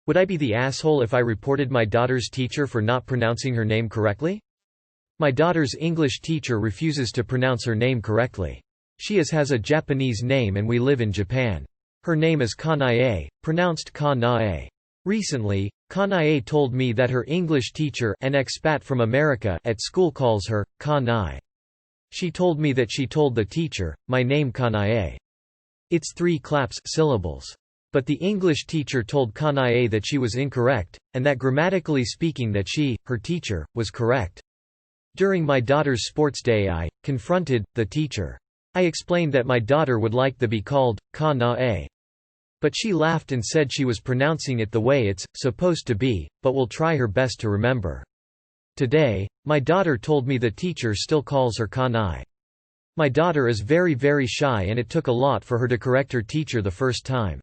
Would I be the asshole if I reported my daughter's teacher for not pronouncing her name correctly? My daughter's English teacher refuses to pronounce her name correctly. She has a Japanese name and we live in Japan. Her name is Kanae, pronounced Ka-na-e. Recently, Kanae told me that her English teacher, an expat from America, at school calls her Ka-nai. She told me that she told the teacher, my name Kanae. It's 3 claps syllables. But the English teacher told Kanae that she was incorrect, and that grammatically speaking that she, her teacher, was correct. During my daughter's sports day I confronted the teacher. I explained that my daughter would like to be called Ka-na-e. But she laughed and said she was pronouncing it the way it's supposed to be, but will try her best to remember. Today, my daughter told me the teacher still calls her Ka-nai. My daughter is very shy and it took a lot for her to correct her teacher the first time.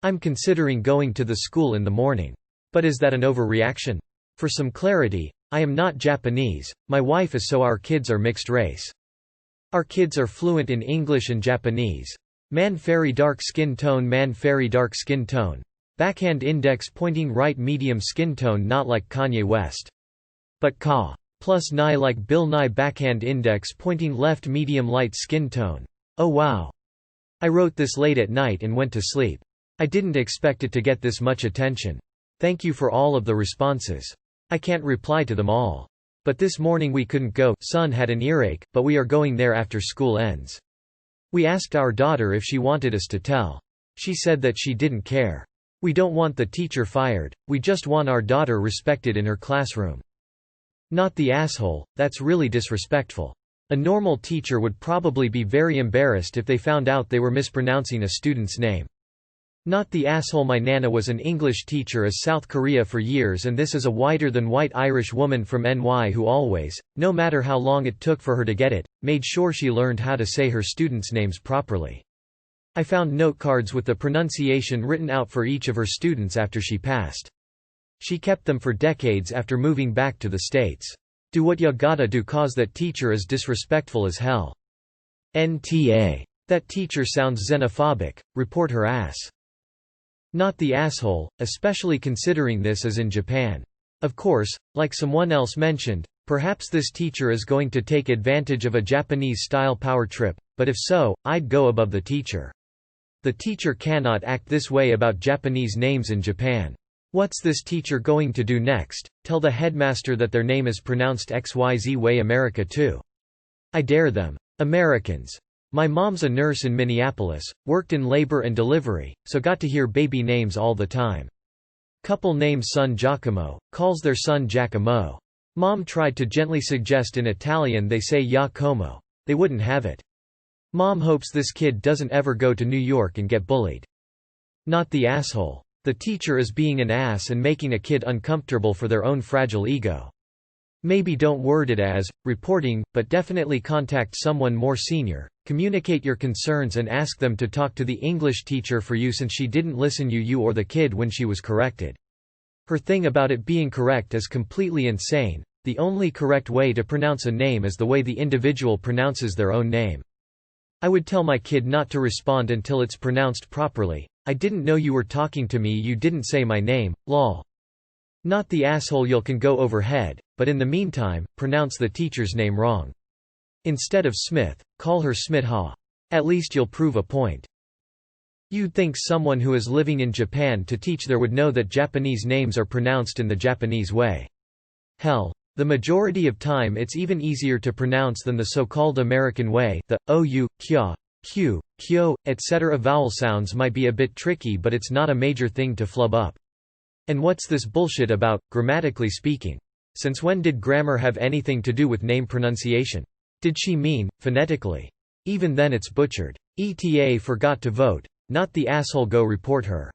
I'm considering going to the school in the morning. But is that an overreaction? For some clarity, I am not Japanese, my wife is, so our kids are mixed race. Our kids are fluent in English and Japanese. Man very dark skin tone, man very dark skin tone. Backhand index pointing right, medium skin tone, not like Kanye West. But Ka plus Nye like Bill Nye, backhand index pointing left, medium light skin tone. Oh wow. I wrote this late at night and went to sleep. I didn't expect it to get this much attention. Thank you for all of the responses. I can't reply to them all. But this morning we couldn't go, son had an earache, but we are going there after school ends. We asked our daughter if she wanted us to tell. She said that she didn't care. We don't want the teacher fired, we just want our daughter respected in her classroom. Not the asshole, that's really disrespectful. A normal teacher would probably be very embarrassed if they found out they were mispronouncing a student's name. Not the asshole. My nana was an English teacher in South Korea for years, and this is a whiter-than-white Irish woman from NY who always, no matter how long it took for her to get it, made sure she learned how to say her students' names properly. I found note cards with the pronunciation written out for each of her students after she passed. She kept them for decades after moving back to the States. Do what ya gotta do, cause that teacher is disrespectful as hell. NTA. That teacher sounds xenophobic, report her ass. Not the asshole, especially considering this is in Japan. Of course, like someone else mentioned, perhaps this teacher is going to take advantage of a Japanese-style power trip, but if so, I'd go above the teacher. The teacher cannot act this way about Japanese names in Japan. What's this teacher going to do next? Tell the headmaster that their name is pronounced XYZ way America too. I dare them. Americans. My mom's a nurse in Minneapolis, worked in labor and delivery, so got to hear baby names all the time. Couple names son Giacomo, calls their son Giacomo. Mom tried to gently suggest in Italian they say ya como. They wouldn't have it. Mom hopes this kid doesn't ever go to New York and get bullied. Not the asshole. The teacher is being an ass and making a kid uncomfortable for their own fragile ego. Maybe don't word it as reporting, but definitely contact someone more senior, communicate your concerns and ask them to talk to the English teacher for you since she didn't listen you or the kid when she was corrected. Her thing about it being correct is completely insane. The only correct way to pronounce a name is the way the individual pronounces their own name. I would tell my kid not to respond until it's pronounced properly. I didn't know you were talking to me, you didn't say my name, lol. Not the asshole. You can go overhead, but in the meantime, pronounce the teacher's name wrong. Instead of Smith, call her Smitha. At least you'll prove a point. You'd think someone who is living in Japan to teach there would know that Japanese names are pronounced in the Japanese way. Hell, the majority of time it's even easier to pronounce than the so-called American way. The ou, kya, q, kyo, etc. vowel sounds might be a bit tricky, but it's not a major thing to flub up. And what's this bullshit about, grammatically speaking? Since when did grammar have anything to do with name pronunciation? Did she mean, phonetically? Even then it's butchered. ETA forgot to vote. Not the asshole. Go report her.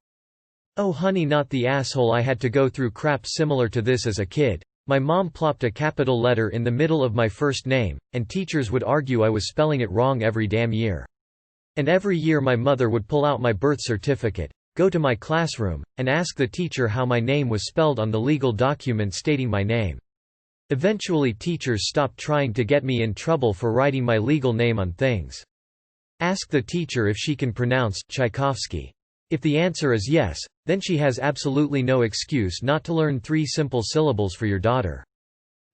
Oh honey, not the asshole. I had to go through crap similar to this as a kid. My mom plopped a capital letter in the middle of my first name, and teachers would argue I was spelling it wrong every damn year. And every year my mother would pull out my birth certificate, go to my classroom, and ask the teacher how my name was spelled on the legal document stating my name. Eventually teachers stopped trying to get me in trouble for writing my legal name on things. Ask the teacher if she can pronounce Tchaikovsky. If the answer is yes, then she has absolutely no excuse not to learn 3 simple syllables for your daughter.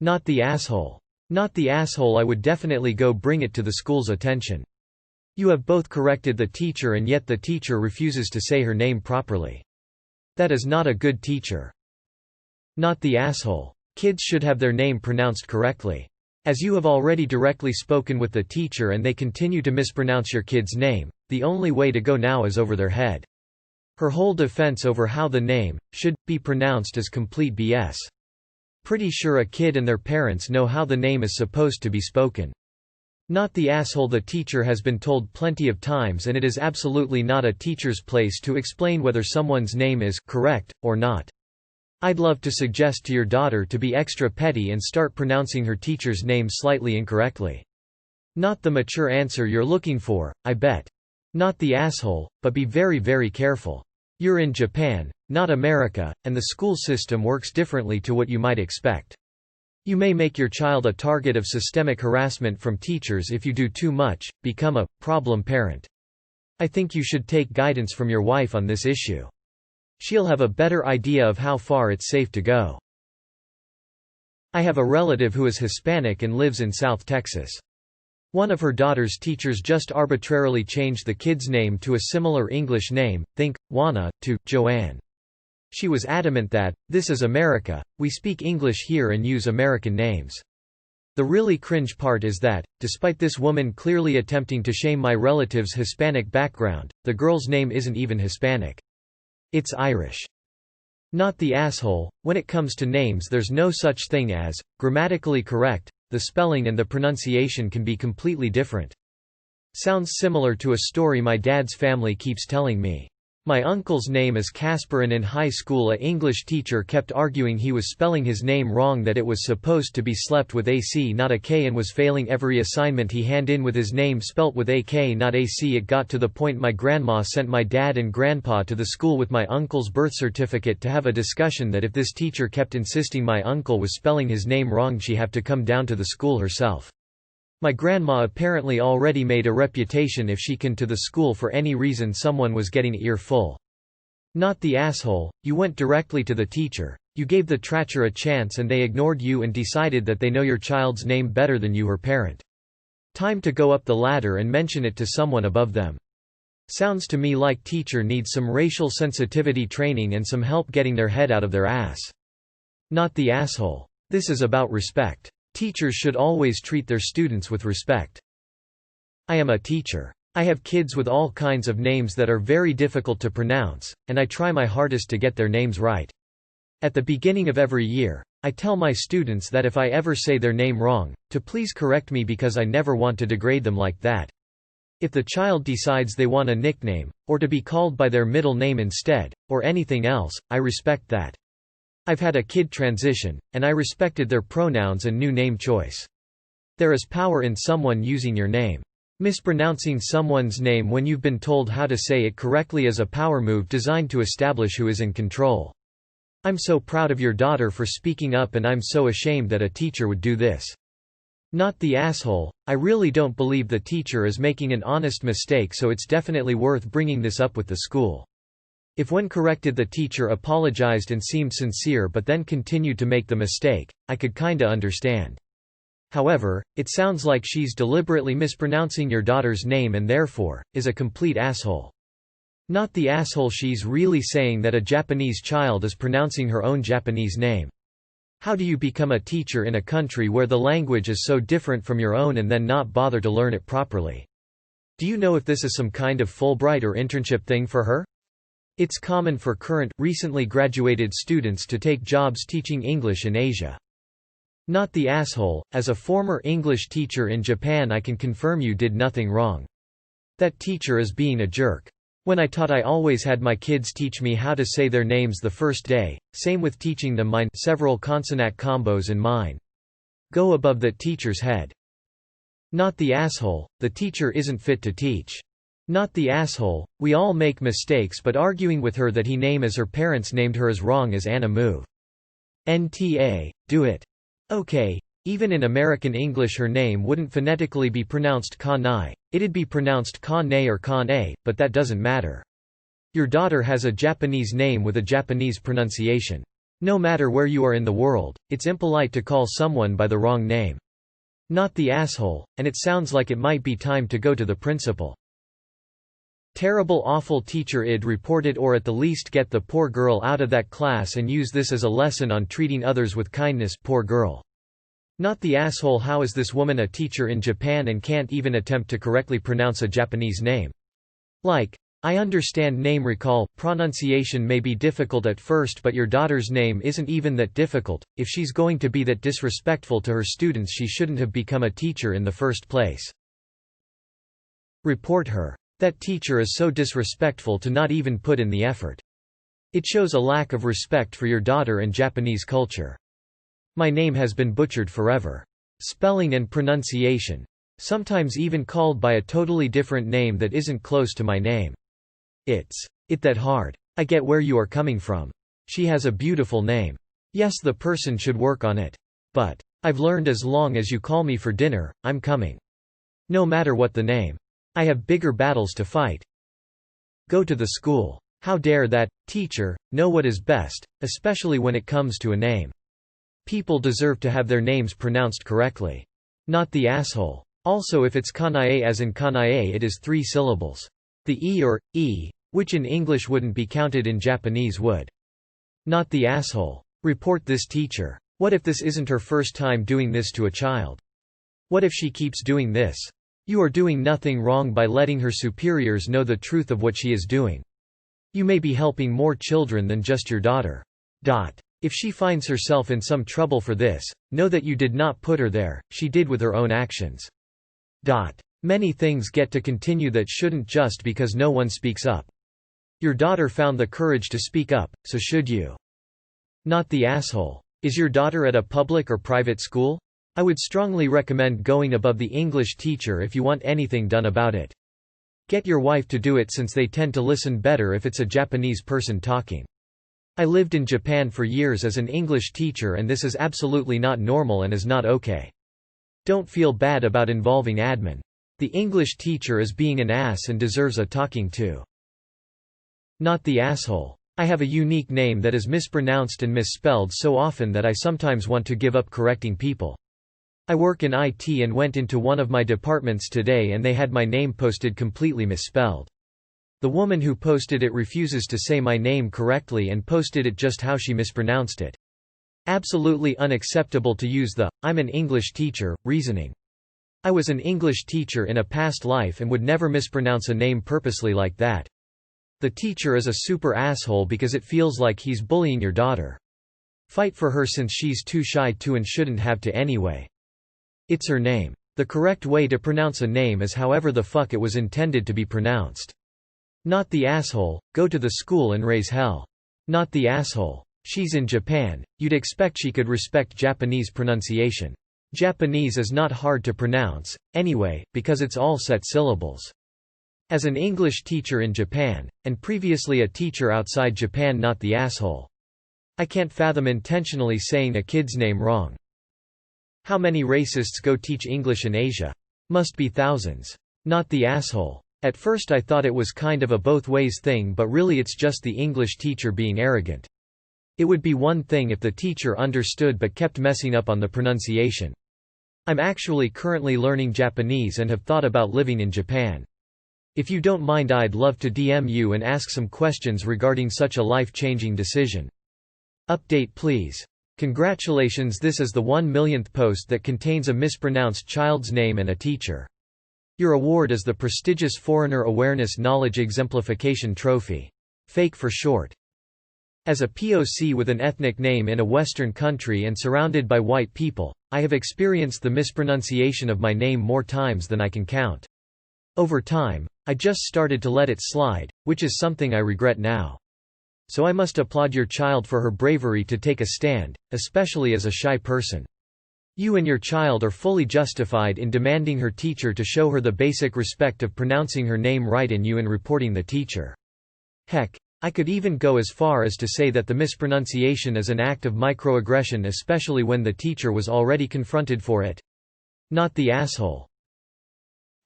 Not the asshole. Not the asshole. I would definitely go bring it to the school's attention. You have both corrected the teacher and yet the teacher refuses to say her name properly. That is not a good teacher. Not the asshole. Kids should have their name pronounced correctly. As you have already directly spoken with the teacher and they continue to mispronounce your kid's name, the only way to go now is over their head. Her whole defense over how the name should be pronounced is complete BS. Pretty sure a kid and their parents know how the name is supposed to be spoken. Not the asshole. The teacher has been told plenty of times, and it is absolutely not a teacher's place to explain whether someone's name is correct or not. I'd love to suggest to your daughter to be extra petty and start pronouncing her teacher's name slightly incorrectly. Not the mature answer you're looking for, I bet. Not the asshole, but be very, very careful. You're in Japan, not America, and the school system works differently to what you might expect. You may make your child a target of systemic harassment from teachers if you do too much, become a problem parent. I think you should take guidance from your wife on this issue. She'll have a better idea of how far it's safe to go. I have a relative who is Hispanic and lives in South Texas. One of her daughter's teachers just arbitrarily changed the kid's name to a similar English name, think, Juana, to Joanne. She was adamant that, this is America, we speak English here and use American names. The really cringe part is that, despite this woman clearly attempting to shame my relative's Hispanic background, the girl's name isn't even Hispanic. It's Irish. Not the asshole. When it comes to names, there's no such thing as grammatically correct. The spelling and the pronunciation can be completely different. Sounds similar to a story my dad's family keeps telling me. My uncle's name is Casper, and in high school an English teacher kept arguing he was spelling his name wrong, that it was supposed to be slept with AC not a K, and was failing every assignment he hand in with his name spelt with a K not AC. It got to the point my grandma sent my dad and grandpa to the school with my uncle's birth certificate to have a discussion that if this teacher kept insisting my uncle was spelling his name wrong, she'd have to come down to the school herself. My grandma apparently already made a reputation if she came to the school for any reason someone was getting an earful. Not the asshole. You went directly to the teacher. You gave the teacher a chance and they ignored you and decided that they know your child's name better than you, her parent. Time to go up the ladder and mention it to someone above them. Sounds to me like teacher needs some racial sensitivity training and some help getting their head out of their ass. Not the asshole. This is about respect. Teachers should always treat their students with respect. I am a teacher. I have kids with all kinds of names that are very difficult to pronounce, and I try my hardest to get their names right. At the beginning of every year, I tell my students that if I ever say their name wrong, to please correct me because I never want to degrade them like that. If the child decides they want a nickname, or to be called by their middle name instead, or anything else, I respect that. I've had a kid transition, and I respected their pronouns and new name choice. There is power in someone using your name. Mispronouncing someone's name when you've been told how to say it correctly is a power move designed to establish who is in control. I'm so proud of your daughter for speaking up, and I'm so ashamed that a teacher would do this. Not the asshole. I really don't believe the teacher is making an honest mistake, so it's definitely worth bringing this up with the school. If when corrected the teacher apologized and seemed sincere but then continued to make the mistake, I could kinda understand. However, it sounds like she's deliberately mispronouncing your daughter's name and therefore, is a complete asshole. Not the asshole. She's really saying that a Japanese child is pronouncing her own Japanese name. How do you become a teacher in a country where the language is so different from your own and then not bother to learn it properly? Do you know if this is some kind of Fulbright or internship thing for her? It's common for current, recently graduated students to take jobs teaching English in Asia. Not the asshole. As a former English teacher in Japan, I can confirm you did nothing wrong. That teacher is being a jerk. When I taught, I always had my kids teach me how to say their names the first day, same with teaching them mine, several consonant combos in mine. Go above that teacher's head. Not the asshole. The teacher isn't fit to teach. Not the asshole. We all make mistakes, but arguing with her that he name as her parents named her is wrong as Anna move. NTA, do it. Okay. Even in American English her name wouldn't phonetically be pronounced Kanai, it'd be pronounced Kane or Kane, but that doesn't matter. Your daughter has a Japanese name with a Japanese pronunciation. No matter where you are in the world, it's impolite to call someone by the wrong name. Not the asshole, and it sounds like it might be time to go to the principal. Terrible awful teacher id report it or at the least get the poor girl out of that class and use this as a lesson on treating others with kindness, poor girl. Not the asshole. How is this woman a teacher in Japan and can't even attempt to correctly pronounce a Japanese name? Like, I understand name recall, pronunciation may be difficult at first but your daughter's name isn't even that difficult. If she's going to be that disrespectful to her students she shouldn't have become a teacher in the first place. Report her. That teacher is so disrespectful to not even put in the effort. It shows a lack of respect for your daughter and Japanese culture. My name has been butchered forever. Spelling and pronunciation. Sometimes even called by a totally different name that isn't close to my name. It's that hard. I get where you are coming from. She has a beautiful name. Yes, the person should work on it. But I've learned as long as you call me for dinner, I'm coming. No matter what the name. I have bigger battles to fight. Go to the school. How dare that teacher know what is best, especially when it comes to a name. People deserve to have their names pronounced correctly. Not the asshole. Also if it's kanae as in kanae it is 3 syllables. The e or e, which in English wouldn't be counted in Japanese would. Not the asshole. Report this teacher. What if this isn't her first time doing this to a child? What if she keeps doing this? You are doing nothing wrong by letting her superiors know the truth of what she is doing. You may be helping more children than just your daughter. If she finds herself in some trouble for this, know that you did not put her there, she did with her own actions. Many things get to continue that shouldn't just because no one speaks up. Your daughter found the courage to speak up, so should you. Not the asshole. Is your daughter at a public or private school? I would strongly recommend going above the English teacher if you want anything done about it. Get your wife to do it since they tend to listen better if it's a Japanese person talking. I lived in Japan for years as an English teacher and this is absolutely not normal and is not okay. Don't feel bad about involving admin. The English teacher is being an ass and deserves a talking to. Not the asshole. I have a unique name that is mispronounced and misspelled so often that I sometimes want to give up correcting people. I work in IT and went into one of my departments today and they had my name posted completely misspelled. The woman who posted it refuses to say my name correctly and posted it just how she mispronounced it. Absolutely unacceptable to use the "I'm an English teacher" reasoning. I was an English teacher in a past life and would never mispronounce a name purposely like that. The teacher is a super asshole because it feels like he's bullying your daughter. Fight for her since she's too shy to and shouldn't have to anyway. It's her name. The correct way to pronounce a name is however the fuck it was intended to be pronounced. Not the asshole. Go to the school and raise hell. Not the asshole. She's in Japan, you'd expect she could respect Japanese pronunciation. Japanese is not hard to pronounce, anyway, because it's all set syllables. As an English teacher in Japan, and previously a teacher outside Japan, not the asshole. I can't fathom intentionally saying a kid's name wrong. How many racists go teach English in Asia? Must be thousands. Not the asshole. At first I thought it was kind of a both ways thing but really it's just the English teacher being arrogant. It would be one thing if the teacher understood but kept messing up on the pronunciation. I'm actually currently learning Japanese and have thought about living in Japan. If you don't mind I'd love to DM you and ask some questions regarding such a life-changing decision. Update please. Congratulations, this is the 1 millionth post that contains a mispronounced child's name and a teacher. Your award is the prestigious Foreigner Awareness Knowledge Exemplification Trophy. FAKE for short. As a POC with an ethnic name in a Western country and surrounded by white people, I have experienced the mispronunciation of my name more times than I can count. Over time, I just started to let it slide, which is something I regret now. So I must applaud your child for her bravery to take a stand, especially as a shy person. You and your child are fully justified in demanding her teacher to show her the basic respect of pronouncing her name right and you in reporting the teacher. Heck, I could even go as far as to say that the mispronunciation is an act of microaggression, especially when the teacher was already confronted for it. Not the asshole.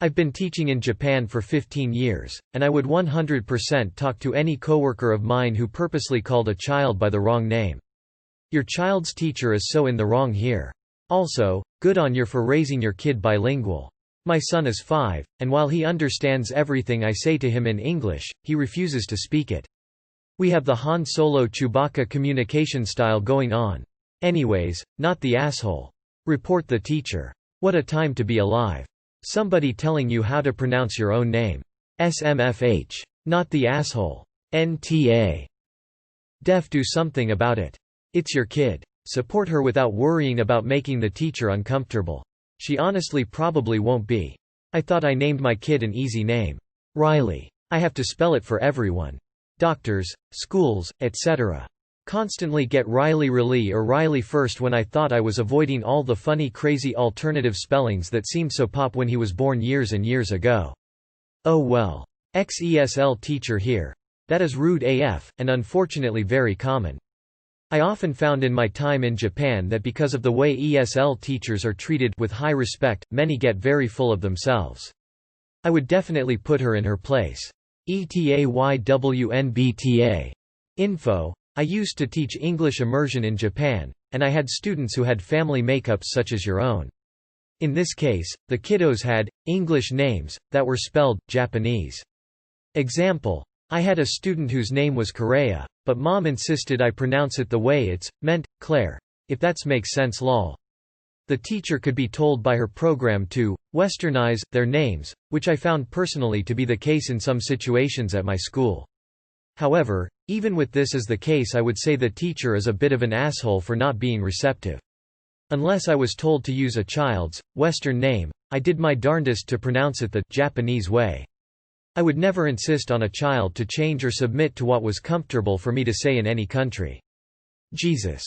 I've been teaching in Japan for 15 years, and I would 100% talk to any coworker of mine who purposely called a child by the wrong name. Your child's teacher is so in the wrong here. Also, good on you for raising your kid bilingual. My son is 5, and while he understands everything I say to him in English, he refuses to speak it. We have the Han Solo Chewbacca communication style going on. Anyways, not the asshole. Report the teacher. What a time to be alive. Somebody telling you how to pronounce your own name. SMFH. Not the asshole. NTA. Def, do something about it. It's your kid. Support her without worrying about making the teacher uncomfortable. She honestly probably won't be. I thought I named my kid an easy name. Riley. I have to spell it for everyone. Doctors, schools, etc. Constantly get Riley or Riley first when I thought I was avoiding all the funny crazy alternative spellings that seemed so pop when he was born years and years ago. Oh well. Ex-ESL teacher here. That is rude AF, and unfortunately very common. I often found in my time in Japan that because of the way ESL teachers are treated with high respect, many get very full of themselves. I would definitely put her in her place. ETAYWNBTA. Info. I used to teach English immersion in Japan, and I had students who had family makeups such as your own. In this case, the kiddos had English names that were spelled Japanese. Example. I had a student whose name was Correa, but mom insisted I pronounce it the way it's meant, Claire. If that's makes sense lol. The teacher could be told by her program to westernize their names, which I found personally to be the case in some situations at my school. However, even with this as the case, I would say the teacher is a bit of an asshole for not being receptive. Unless I was told to use a child's Western name, I did my darndest to pronounce it the Japanese way. I would never insist on a child to change or submit to what was comfortable for me to say in any country. Jesus.